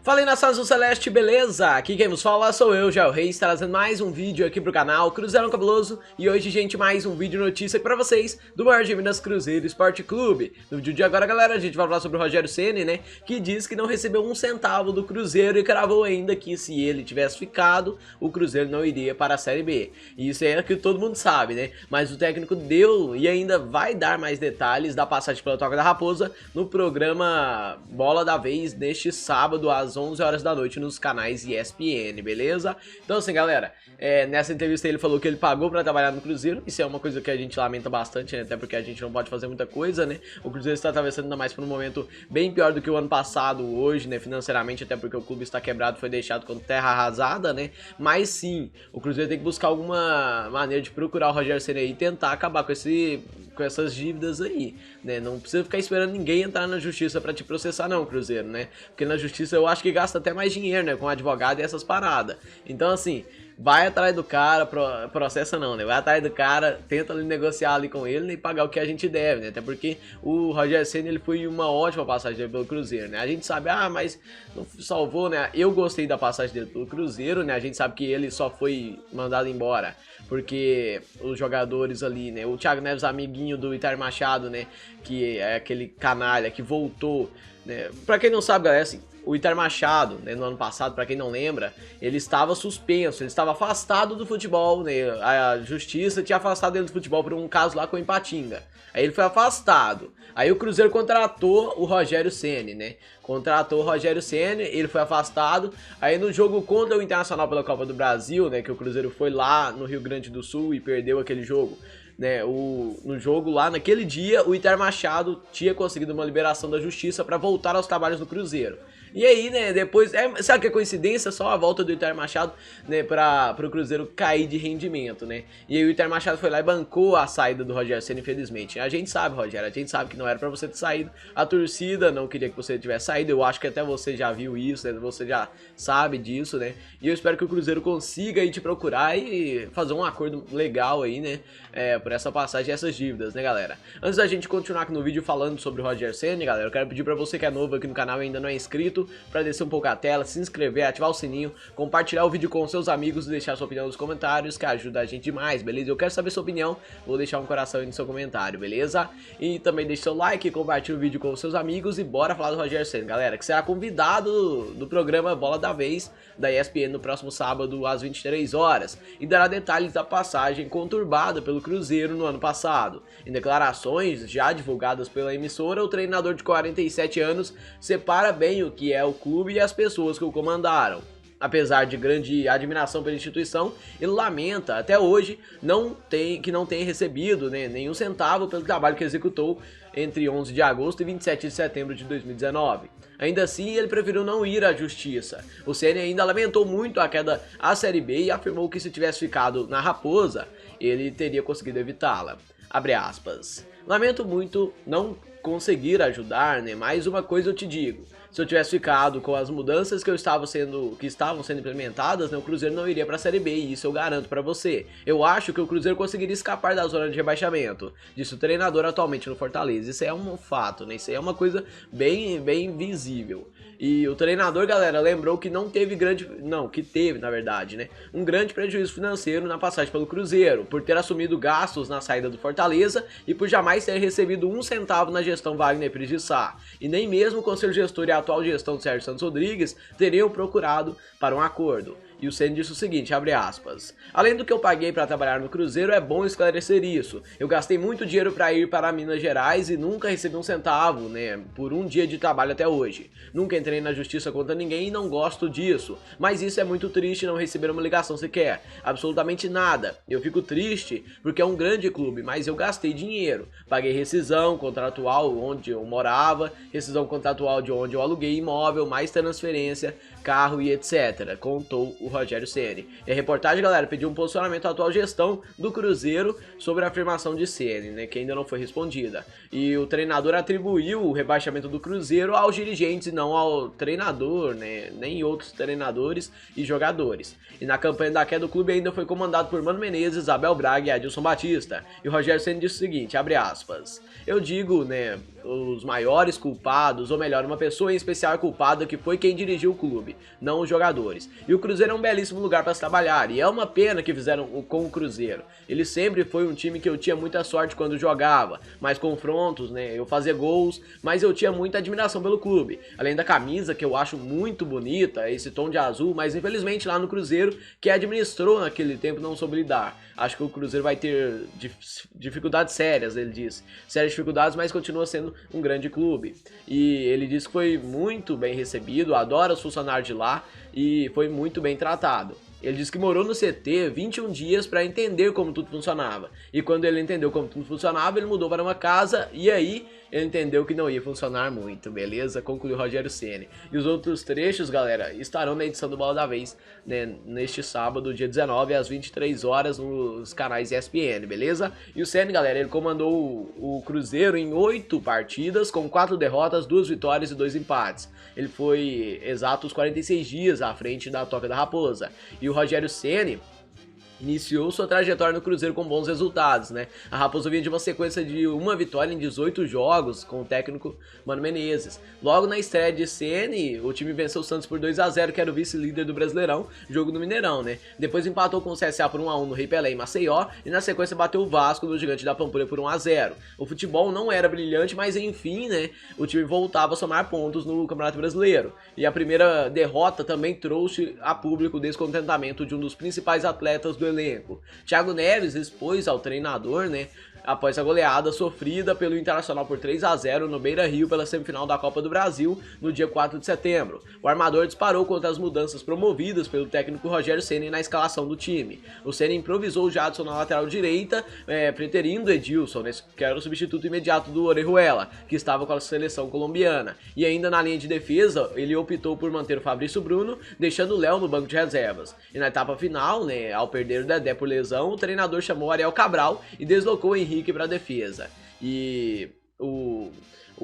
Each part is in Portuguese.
Fala aí, nação celeste, beleza? Aqui quem vos fala sou eu, Jael Reis, trazendo mais um vídeo aqui pro canal Cruzeirão Cabuloso. E hoje, gente, mais um vídeo notícia aqui pra vocês do maior de Minas, Cruzeiro Esporte Clube. No vídeo de agora, galera, a gente vai falar sobre o Rogério Ceni, né? Que diz que não recebeu um centavo do Cruzeiro e cravou ainda que se ele tivesse ficado, o Cruzeiro não iria para a Série B. E isso é que todo mundo sabe, né? Mas o técnico deu e ainda vai dar mais detalhes da passagem pela Toca da Raposa no programa Bola da Vez neste sábado às 11 horas da noite nos canais ESPN, beleza? Então assim, galera, nessa entrevista ele falou que ele pagou pra trabalhar no Cruzeiro. Isso é uma coisa que a gente lamenta bastante, né? Até porque a gente não pode fazer muita coisa, né? O Cruzeiro está atravessando ainda mais por um momento bem pior do que o ano passado hoje, né? Financeiramente, até porque o clube está quebrado, foi deixado com terra arrasada, né? Mas sim, o Cruzeiro tem que buscar alguma maneira de procurar o Rogério Ceni e tentar acabar com essas dívidas aí, né? Não precisa ficar esperando ninguém entrar na justiça pra te processar não, Cruzeiro, né? Porque na justiça eu acho que gasta até mais dinheiro, né? Com advogado e essas paradas. Então assim, vai atrás do cara, processa não, né? Vai atrás do cara, tenta ali negociar ali com ele, né? E pagar o que a gente deve, né? Até porque o Rogério Ceni, ele foi uma ótima passagem dele pelo Cruzeiro, né? A gente sabe, mas não salvou, né? Eu gostei da passagem dele pelo Cruzeiro, né? A gente sabe que ele só foi mandado embora porque os jogadores ali, né? O Thiago Neves, amiguinho do Itamar Machado, né? Que é aquele canalha que voltou, né? Pra quem não sabe, galera, assim, o Itamar Machado, né, no ano passado, pra quem não lembra, ele estava suspenso, ele estava afastado do futebol, né? A justiça tinha afastado ele do futebol por um caso lá com o Ipatinga. Aí ele foi afastado. Aí o Cruzeiro contratou o Rogério Ceni, né? Contratou o Rogério Ceni, ele foi afastado. Aí no jogo contra o Internacional pela Copa do Brasil, né, que o Cruzeiro foi lá no Rio Grande do Sul e perdeu aquele jogo, né, no jogo lá, naquele dia, o Itamar Machado tinha conseguido uma liberação da justiça para voltar aos trabalhos do Cruzeiro. E aí, né, depois, sabe que é coincidência? Só a volta do Itamar Machado, né, pro Cruzeiro cair de rendimento, né? E aí o Itamar Machado foi lá e bancou a saída do Rogério Ceni, infelizmente. A gente sabe, Rogério, a gente sabe que não era pra você ter saído. A torcida não queria que você tivesse saído, eu acho que até você já viu isso, né? Você já sabe disso, né? E eu espero que o Cruzeiro consiga aí te procurar e fazer um acordo legal aí, né? Por essa passagem e essas dívidas, né, galera? Antes da gente continuar aqui no vídeo falando sobre o Rogério Ceni, galera, eu quero pedir pra você que é novo aqui no canal e ainda não é inscrito, para descer um pouco a tela, se inscrever, ativar o sininho, compartilhar o vídeo com seus amigos e deixar sua opinião nos comentários, que ajuda a gente demais, beleza? Eu quero saber sua opinião, vou deixar um coração aí no seu comentário, beleza? E também deixe seu like, compartilhe o vídeo com seus amigos e bora falar do Rogério Ceni, galera, que será convidado do programa Bola da Vez da ESPN no próximo sábado às 23 horas e dará detalhes da passagem conturbada pelo Cruzeiro no ano passado. Em declarações já divulgadas pela emissora, o treinador de 47 anos separa bem o que é o clube e as pessoas que o comandaram. Apesar de grande admiração pela instituição, ele lamenta até hoje que não tenha recebido, né, nenhum centavo pelo trabalho que executou entre 11 de agosto e 27 de setembro de 2019. Ainda assim, ele preferiu não ir à justiça. O Ceni ainda lamentou muito a queda à Série B e afirmou que se tivesse ficado na Raposa, ele teria conseguido evitá-la. Abre aspas. Lamento muito não conseguir ajudar, né? Mais uma coisa eu te digo. Se eu tivesse ficado com as mudanças que estavam sendo implementadas, né, o Cruzeiro não iria para a Série B, e isso eu garanto para você. Eu acho que o Cruzeiro conseguiria escapar da zona de rebaixamento, disse o treinador atualmente no Fortaleza. Isso é um fato, né? Isso é uma coisa bem visível. E o treinador, galera, lembrou que que teve, na verdade, né, um grande prejuízo financeiro na passagem pelo Cruzeiro, por ter assumido gastos na saída do Fortaleza e por jamais ter recebido um centavo na gestão Wagner Pires de Sá. E nem mesmo o conselho gestor e a atual gestão de Sérgio Santos Rodrigues teriam procurado para um acordo. E o Ceni disse o seguinte, abre aspas. Além do que eu paguei para trabalhar no Cruzeiro, é bom esclarecer isso. Eu gastei muito dinheiro para ir para Minas Gerais e nunca recebi um centavo, né, por um dia de trabalho até hoje. Nunca entrei na justiça contra ninguém e não gosto disso. Mas isso é muito triste não receber uma ligação sequer. Absolutamente nada. Eu fico triste porque é um grande clube, mas eu gastei dinheiro. Paguei rescisão contratual onde eu morava, rescisão contratual de onde eu aluguei imóvel, mais transferência carro e etc, contou o Rogério Ceni. E a reportagem, galera, pediu um posicionamento da atual gestão do Cruzeiro sobre a afirmação de Ceni, né, que ainda não foi respondida. E o treinador atribuiu o rebaixamento do Cruzeiro aos dirigentes e não ao treinador, né, nem outros treinadores e jogadores. E na campanha da queda do clube ainda foi comandado por Mano Menezes, Abel Braga e Adilson Batista. E o Rogério Ceni disse o seguinte, abre aspas, eu digo, né, os maiores culpados, ou melhor, uma pessoa em especial é culpada que foi quem dirigiu o clube, não os jogadores. E o Cruzeiro é um belíssimo lugar para se trabalhar, e é uma pena que fizeram com o Cruzeiro. Ele sempre foi um time que eu tinha muita sorte quando jogava, mais confrontos, né, eu fazia gols, mas eu tinha muita admiração pelo clube. Além da camisa, que eu acho muito bonita, esse tom de azul, mas infelizmente lá no Cruzeiro, que administrou naquele tempo, não soube lidar. Acho que o Cruzeiro vai ter dificuldades sérias, ele disse. Sérias dificuldades, mas continua sendo um grande clube. E ele disse que foi muito bem recebido, adora os funcionários de lá e foi muito bem tratado. Ele disse que morou no CT 21 dias para entender como tudo funcionava. E quando ele entendeu como tudo funcionava, ele mudou para uma casa e aí ele entendeu que não ia funcionar muito, beleza? Concluiu Rogério Ceni. E os outros trechos, galera, estarão na edição do Bola da Vez, né, neste sábado, dia 19, às 23 horas, nos canais ESPN, beleza? E o Ceni, galera, ele comandou o Cruzeiro em 8 partidas, com 4 derrotas, 2 vitórias e 2 empates. Ele foi exatos 46 dias à frente da Toca da Raposa. E o Rogério Ceni iniciou sua trajetória no Cruzeiro com bons resultados, né? A Raposa vinha de uma sequência de uma vitória em 18 jogos com o técnico Mano Menezes. Logo na estreia de Ceni, o time venceu o Santos por 2-0, que era o vice-líder do Brasileirão, jogo no Mineirão, né? Depois empatou com o CSA por 1-1 no Rei Pelé em Maceió e na sequência bateu o Vasco no Gigante da Pampulha por 1-0. O futebol não era brilhante, mas enfim, né? O time voltava a somar pontos no Campeonato Brasileiro. E a primeira derrota também trouxe a público o descontentamento de um dos principais atletas do elenco. Thiago Neves expôs ao treinador, né, após a goleada sofrida pelo Internacional por 3-0 no Beira-Rio pela semifinal da Copa do Brasil no dia 4 de setembro. O armador disparou contra as mudanças promovidas pelo técnico Rogério Ceni na escalação do time. O Ceni improvisou o Jadson na lateral direita, preterindo Edilson, né, que era o substituto imediato do Orejuela, que estava com a seleção colombiana. E ainda na linha de defesa, ele optou por manter o Fabrício Bruno, deixando o Léo no banco de reservas. E na etapa final, né, ao perder o Dedé por lesão, o treinador chamou Ariel Cabral e deslocou Henrique para a defesa. E o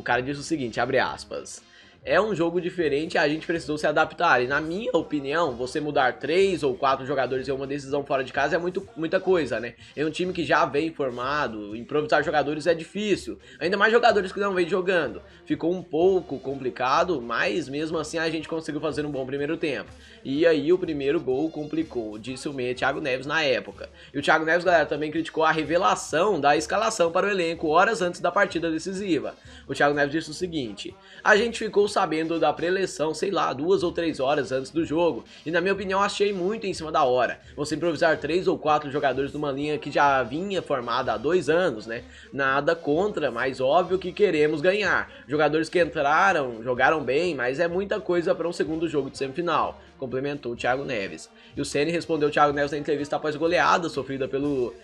cara disse o seguinte, abre aspas, é um jogo diferente e a gente precisou se adaptar. E na minha opinião, você mudar 3 ou 4 jogadores em uma decisão fora de casa é muita coisa, né? É um time que já vem formado, improvisar jogadores é difícil. Ainda mais jogadores que não vêm jogando. Ficou um pouco complicado, mas mesmo assim a gente conseguiu fazer um bom primeiro tempo. E aí o primeiro gol complicou, disse o meia Thiago Neves na época. E o Thiago Neves, galera, também criticou a revelação da escalação para o elenco horas antes da partida decisiva. O Thiago Neves disse o seguinte, a gente ficou sabendo da pré-eleição, sei lá, 2 ou 3 horas antes do jogo, e na minha opinião achei muito em cima da hora. Você improvisar 3 ou 4 jogadores numa linha que já vinha formada há 2 anos, né? Nada contra, mas óbvio que queremos ganhar. Jogadores que entraram, jogaram bem, mas é muita coisa para um segundo jogo de semifinal, complementou o Thiago Neves. E o Ceni respondeu o Thiago Neves na entrevista após goleada sofrida pelo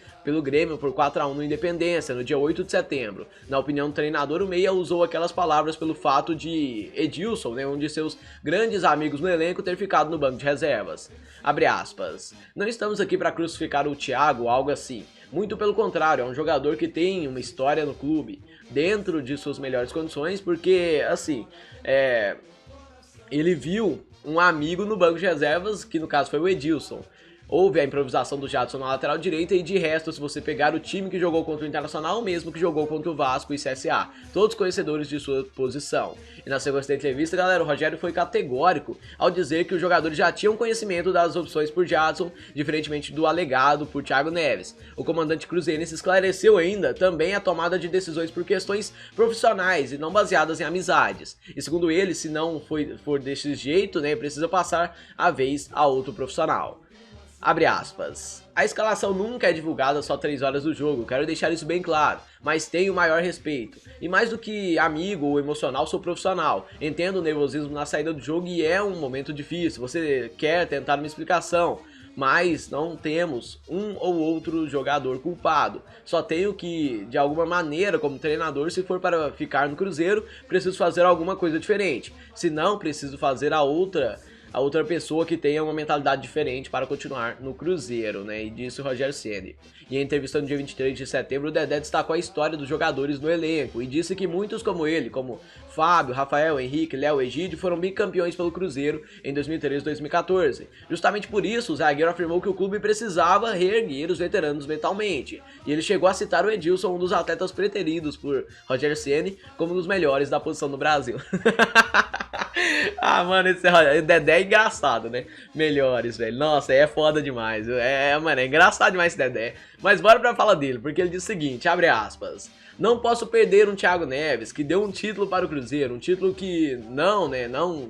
Grêmio por 4-1 no Independência, no dia 8 de setembro. Na opinião do treinador, o meia usou aquelas palavras pelo fato de Edilson, né, um de seus grandes amigos no elenco, ter ficado no banco de reservas. Abre aspas. Não estamos aqui para crucificar o Thiago ou algo assim. Muito pelo contrário, é um jogador que tem uma história no clube, dentro de suas melhores condições, porque, assim, ele viu um amigo no banco de reservas, que no caso foi o Edilson. Houve a improvisação do Jadson na lateral direita e de resto, se você pegar o time que jogou contra o Internacional, o mesmo que jogou contra o Vasco e CSA, todos conhecedores de sua posição. E na sequência da entrevista, galera, o Rogério foi categórico ao dizer que os jogadores já tinham conhecimento das opções por Jadson, diferentemente do alegado por Thiago Neves. O comandante cruzeirense esclareceu ainda também a tomada de decisões por questões profissionais e não baseadas em amizades. E segundo ele, se não for desse jeito, né, precisa passar a vez a outro profissional. Abre aspas. A escalação nunca é divulgada só 3 horas do jogo, quero deixar isso bem claro, mas tenho o maior respeito. E mais do que amigo ou emocional, sou profissional. Entendo o nervosismo na saída do jogo e é um momento difícil, você quer tentar uma explicação, mas não temos um ou outro jogador culpado. Só tenho que, de alguma maneira, como treinador, se for para ficar no Cruzeiro, preciso fazer alguma coisa diferente. Se não, preciso fazer a outra a outra pessoa que tenha uma mentalidade diferente para continuar no Cruzeiro, né? E disse o Rogério Ceni. E em entrevista no dia 23 de setembro, o Dedé destacou a história dos jogadores no elenco e disse que muitos como ele, como Fábio, Rafael, Henrique, Léo e Egídio, foram bicampeões pelo Cruzeiro em 2013 e 2014. Justamente por isso, o zagueiro afirmou que o clube precisava reerguer os veteranos mentalmente. E ele chegou a citar o Edilson, um dos atletas preteridos por Rogério Ceni, como um dos melhores da posição no Brasil. Ah, mano, esse Dedé é engraçado, né? Melhores, velho. Nossa, é foda demais. Mano, é engraçado demais esse Dedé. Mas bora pra fala dele, porque ele diz o seguinte, abre aspas. Não posso perder um Thiago Neves, que deu um título para o Cruzeiro. Um título que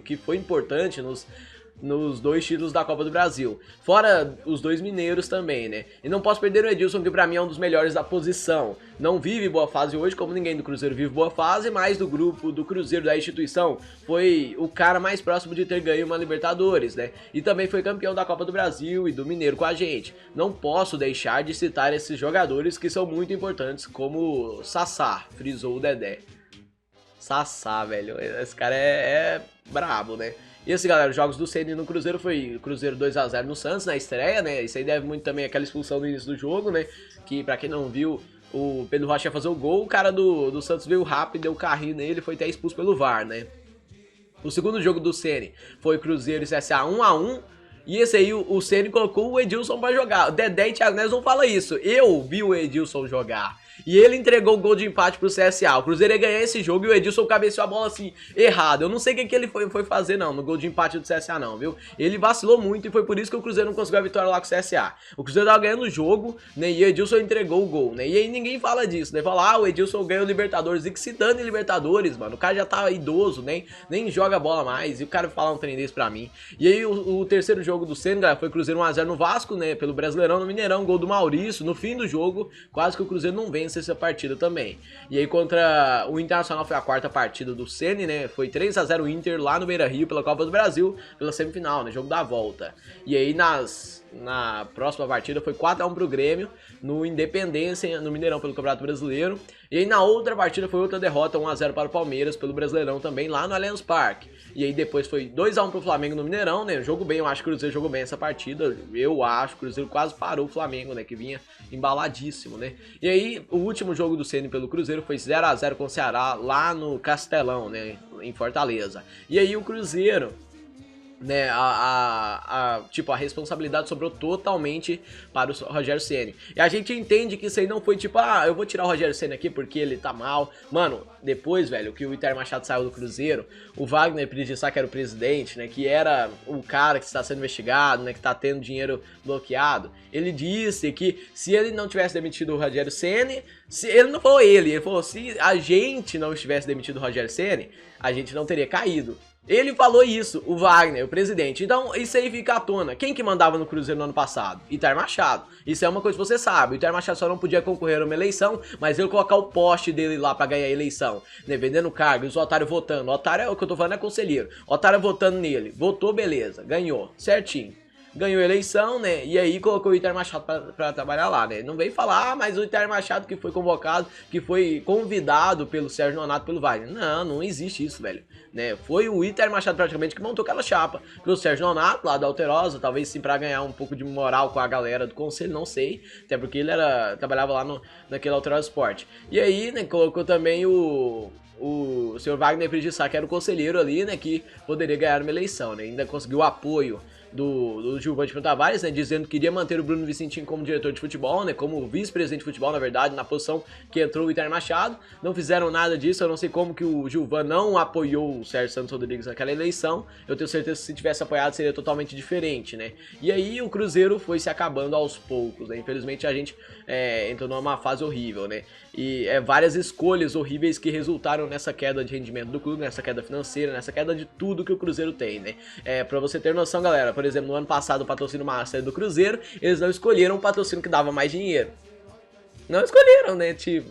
que foi importante nos 2 títulos da Copa do Brasil. Fora os 2 mineiros também, né? E não posso perder o Edilson, que pra mim é um dos melhores da posição. Não vive boa fase hoje, como ninguém do Cruzeiro vive boa fase, mas do grupo do Cruzeiro, da instituição, foi o cara mais próximo de ter ganho uma Libertadores, né? E também foi campeão da Copa do Brasil e do Mineiro com a gente. Não posso deixar de citar esses jogadores que são muito importantes, como Sassá, frisou o Dedé. Sassá, velho, esse cara é brabo, né? E assim, galera, os jogos do Ceni no Cruzeiro foi Cruzeiro 2 a 0 no Santos na estreia, né? Isso aí deve muito também àquela expulsão no início do jogo, né? Que pra quem não viu, o Pedro Rocha ia fazer o gol, o cara do Santos veio rápido, deu carrinho nele, foi até expulso pelo VAR, né? O segundo jogo do Ceni foi Cruzeiro e CSA 1 a 1. E esse aí, o Ceni colocou o Edilson pra jogar. O Dedé e Thiago Neves não falam isso. Eu vi o Edilson jogar. E ele entregou o gol de empate pro CSA. O Cruzeiro ia ganhar esse jogo e o Edilson cabeceou a bola assim, errado. Eu não sei o que ele foi fazer não, no gol de empate do CSA não, viu? Ele vacilou muito e foi por isso que o Cruzeiro não conseguiu a vitória lá com o CSA. O Cruzeiro tava ganhando o jogo, né, e o Edilson entregou o gol, né? E aí ninguém fala disso, né? Fala, o Edilson ganhou o Libertadores. E que se dane Libertadores, mano. O cara já tá idoso, nem joga bola mais. E o cara fala um trem desse pra mim. E aí o terceiro jogo do Ceni, galera, foi Cruzeiro 1 a 0 no Vasco, né? Pelo Brasileirão, no Mineirão, gol do Maurício. No fim do jogo, quase que o Cruzeiro não vence essa partida também. E aí contra o Internacional foi a quarta partida do Ceni, né? Foi 3 a 0 o Inter lá no Beira-Rio pela Copa do Brasil, pela semifinal, né? Jogo da volta. E aí na próxima partida foi 4 a 1 pro Grêmio, no Independência, no Mineirão pelo Campeonato Brasileiro. E aí na outra partida foi outra derrota, 1 a 0 para o Palmeiras pelo Brasileirão também, lá no Allianz Parque. E aí depois foi 2 a 1 pro Flamengo no Mineirão, né? Jogo bem, eu acho que o Cruzeiro jogou bem essa partida. Eu acho que o Cruzeiro quase parou o Flamengo, né? Que vinha embaladíssimo, né? E aí o último jogo do Ceni pelo Cruzeiro foi 0 a 0 com o Ceará lá no Castelão, né? Em Fortaleza. E aí o Cruzeiro, né, tipo, a responsabilidade sobrou totalmente para o Rogério Ceni. E a gente entende que isso aí não foi tipo, eu vou tirar o Rogério Ceni aqui porque ele tá mal. Mano, depois, velho, que o Itamar Machado saiu do Cruzeiro, o Wagner Pridissá, que era o presidente, né, que era o cara que está sendo investigado, né, que tá tendo dinheiro bloqueado, ele disse que se ele não tivesse demitido o Rogério Ceni, se ele não falou ele falou, se a gente não tivesse demitido o Rogério Ceni, a gente não teria caído. Ele falou isso, o Wagner, o presidente. Então isso aí fica à tona. Quem que mandava no Cruzeiro no ano passado? Itamar Machado. Isso é uma coisa que você sabe. O Itamar Machado só não podia concorrer a uma eleição, mas ele colocar o poste dele lá pra ganhar a eleição, né? Vendendo cargo, os otários votando. O otário, o que eu tô falando é conselheiro. O otário votando nele. Votou, beleza. Ganhou. Certinho. Ganhou a eleição, né? E aí colocou o Itamar Machado pra trabalhar lá, né? Não veio falar, mas o Itamar Machado que foi convocado, que foi convidado pelo Sérgio Nonato, pelo Wagner. Não existe isso, velho. Né? Foi o Itamar Machado praticamente que montou aquela chapa. Pelo Sérgio Nonato, lá da Alterosa, talvez sim pra ganhar um pouco de moral com a galera do conselho, não sei. Até porque ele trabalhava lá naquele Alterosa Sport. E aí, né, colocou também o senhor Wagner Pridissá, que era o conselheiro ali, né, que poderia ganhar uma eleição, né? Ainda conseguiu o apoio do Gilvan de Tavares, né, dizendo que iria manter o Bruno Vicentinho como diretor de futebol, né, como vice-presidente de futebol, na verdade, na posição que entrou o Itamar Machado. Não fizeram nada disso, eu não sei como que o Gilvan não apoiou o Sérgio Santos Rodrigues naquela eleição. Eu tenho certeza que se tivesse apoiado seria totalmente diferente, né. E aí o Cruzeiro foi se acabando aos poucos, né, infelizmente a gente entrou numa fase horrível, né, e várias escolhas horríveis que resultaram nessa queda de rendimento do clube, nessa queda financeira, nessa queda de tudo que o Cruzeiro tem, né. Pra você ter noção, galera, por exemplo, no ano passado o patrocínio master do Cruzeiro, eles não escolheram o patrocínio que dava mais dinheiro. Não escolheram, né? Tipo,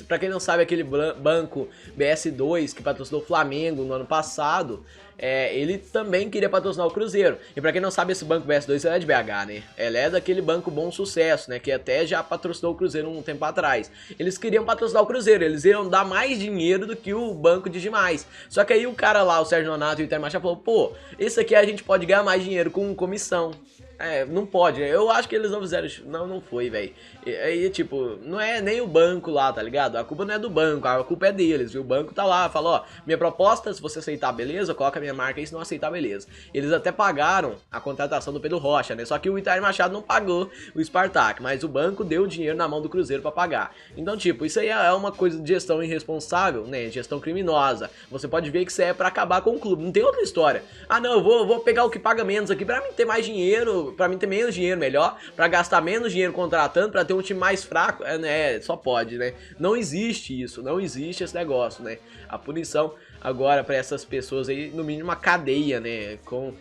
pra quem não sabe, aquele banco BS2 que patrocinou o Flamengo no ano passado, ele também queria patrocinar o Cruzeiro. E pra quem não sabe, esse banco BS2 é de BH, né? Ela é daquele banco Bom Sucesso, né? Que até já patrocinou o Cruzeiro um tempo atrás. Eles queriam patrocinar o Cruzeiro, eles iam dar mais dinheiro do que o banco de demais. Só que aí o cara lá, o Sérgio Nonato e o Itamar Machado falou, pô, esse aqui a gente pode ganhar mais dinheiro com comissão. Não pode, né? Eu acho que eles não fizeram. Não foi, velho. Aí, tipo, não é nem o banco lá, tá ligado? A culpa não é do banco, a culpa é deles. E o banco tá lá, falou: ó, minha proposta, se você aceitar, beleza, coloca a minha marca aí, se não aceitar, beleza. Eles até pagaram a contratação do Pedro Rocha, né? Só que o Itamar Machado não pagou o Spartak, mas o banco deu o dinheiro na mão do Cruzeiro pra pagar. Então, tipo, isso aí é uma coisa de gestão irresponsável, né? Gestão criminosa. Você pode ver que isso é pra acabar com o clube, não tem outra história. Ah, não, eu vou pegar o que paga menos aqui pra mim ter mais dinheiro. Pra mim ter menos dinheiro melhor, pra gastar menos dinheiro contratando, pra ter um time mais fraco, só pode, né? Não existe isso, não existe esse negócio, né? A punição agora pra essas pessoas aí, no mínimo uma cadeia, né? Com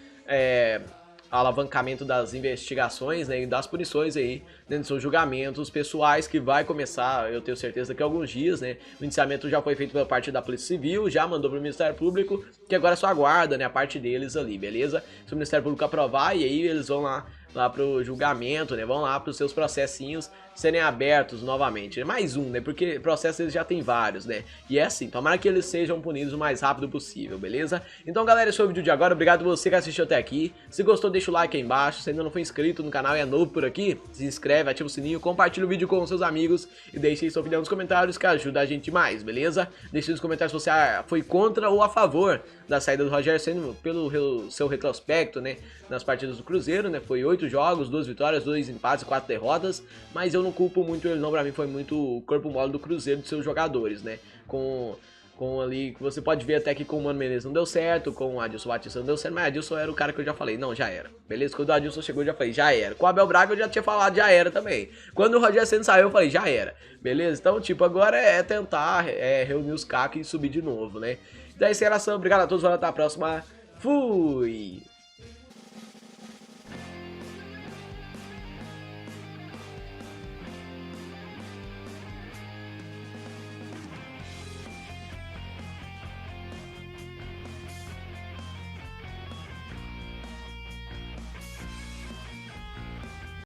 alavancamento das investigações, né, e das punições aí, dentro dos seus julgamentos pessoais, que vai começar, eu tenho certeza, daqui a alguns dias, né, o indiciamento já foi feito pela parte da Polícia Civil, já mandou pro Ministério Público, que agora só aguarda, né, a parte deles ali, beleza? Se o Ministério Público aprovar, e aí eles vão lá pro julgamento, né, vão lá pros seus processinhos serem abertos novamente, mais um, né, porque processos eles já tem vários, né, e é assim, tomara que eles sejam punidos o mais rápido possível, beleza? Então galera, esse foi o vídeo de agora, obrigado você que assistiu até aqui, se gostou deixa o like aí embaixo, se ainda não foi inscrito no canal e é novo por aqui, se inscreve, ativa o sininho, compartilha o vídeo com seus amigos e deixe aí sua opinião nos comentários que ajuda a gente mais, beleza? Deixe nos comentários se você foi contra ou a favor da saída do Rogério Ceni pelo seu retrospecto, né, nas partidas do Cruzeiro, né, foi 8 jogos, 2 vitórias, 2 empates e 4 derrotas, mas eu não culpo muito ele não, pra mim foi muito o corpo mole do Cruzeiro, dos seus jogadores, né, com ali, que você pode ver até que com o Mano Menezes não deu certo, com o Adilson Batista não deu certo, mas o Adilson era o cara que eu já falei, não, já era, beleza? Quando o Adilson chegou eu já falei, já era. Com o Abel Braga eu já tinha falado, já era também. Quando o Rogério Ceni saiu eu falei, já era, beleza? Então, tipo, agora é tentar reunir os cacos e subir de novo, né? Então é isso aí, obrigado a todos, até a próxima, fui!